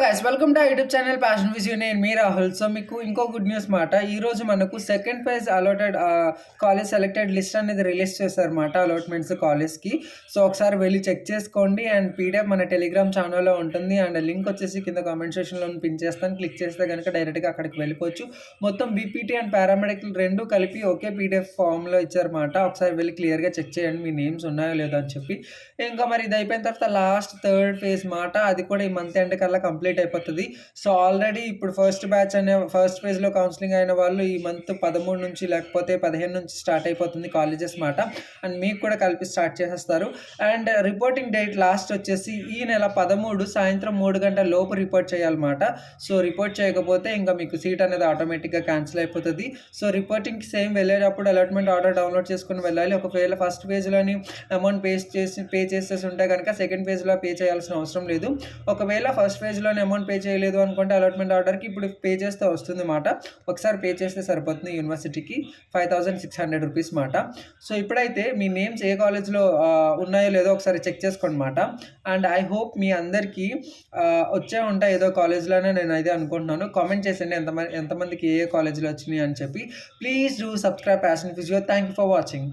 Guys welcome to YouTube channel passion Vijay. నేను మీ Rahul. So మీకు ఇంకో గుడ్ న్యూస్ మాట. ఈరోజు మనకు second phase allotted college selected list అనేది రిలీజ్ చేశారన్నమాట అలాట్మెంట్స్ కాలేజ్కి. సో ఒకసారి వెళ్ళి చెక్ చేసుకోండి. అండ్ పీడిఎఫ్ మన టెలిగ్రామ్ ఛానల్లో ఉంటుంది. అండ్ లింక్ వచ్చేసి కింద కామెంట్ సెక్షన్లో పిన్ చేస్తాను. క్లిక్ చేస్తే కనుక డైరెక్ట్గా అక్కడికి వెళ్ళిపోవచ్చు. మొత్తం బీపీటీ అండ్ పారామెడికల్ రెండు కలిపి ఒకే పీడిఎఫ్ ఫామ్లో ఇచ్చారన్నమాట. ఒకసారి వెళ్ళి క్లియర్గా చెక్ చేయండి మీ నేమ్స్ ఉన్నాయో లేదో అని చెప్పి. ఇంకా మరి ఇది అయిపోయిన తర్వాత లాస్ట్ థర్డ్ ఫేజ్ మాట. అది కూడా ఈ మంత్ ఎండ్ కల్లా కంప్లీట్ అయిపోతుంది. సో ఆల్రెడీ ఇప్పుడు ఫస్ట్ ఫేజ్లో కౌన్సిలింగ్ అయిన వాళ్ళు ఈ మంత్ 13 నుంచి లేకపోతే 15 నుంచి స్టార్ట్ అయిపోతుంది కాలేజెస్ మాట. అండ్ మీకు కూడా కలిపి స్టార్ట్ చేసేస్తారు. అండ్ రిపోర్టింగ్ డేట్ లాస్ట్ వచ్చేసి ఈ నెల 13 సాయంత్రం 3 గంటల లోపు రిపోర్ట్ చేయాలన్నమాట. సో రిపోర్ట్ చేయకపోతే ఇంకా మీకు సీట్ అనేది ఆటోమేటిక్గా క్యాన్సిల్ అయిపోతుంది. సో రిపోర్టింగ్కి సేమ్ వెళ్ళేటప్పుడు అలాట్మెంట్ ఆర్డర్ డౌన్లోడ్ చేసుకుని వెళ్ళాలి. ఒకవేళ ఫస్ట్ ఫేజ్లోని అమౌంట్ పే చేసేసి ఉంటే కనుక సెకండ్ ఫేజ్లో పే చేయాల్సిన అవసరం లేదు. ఒకవేళ ఫస్ట్ ఫేజ్లోనే అమౌంట్ పే చేయలేదు అనుకుంటే అలాట్మెంట్ ఆర్డర్కి ఇప్పుడు పే చేస్తే వస్తుంది మాట. ఒకసారి పే చేస్తే సరిపోతుంది యూనివర్సిటీకి 5600 రూపీస్ మాట. సో ఇప్పుడైతే మీ నేమ్స్ ఏ కాలేజ్లో ఉన్నాయో లేదో ఒకసారి చెక్ చేసుకోండి మాట. అండ్ ఐ హోప్ మీ అందరికీ వచ్చే ఉంటాయి ఏదో కాలేజ్లోనే నేను అయితే అనుకుంటున్నాను. కామెంట్ చేసండి ఎంతమందికి ఏ కాలేజ్లో వచ్చినాయి అని చెప్పి. Please do subscribe passion physio. Thank you for watching.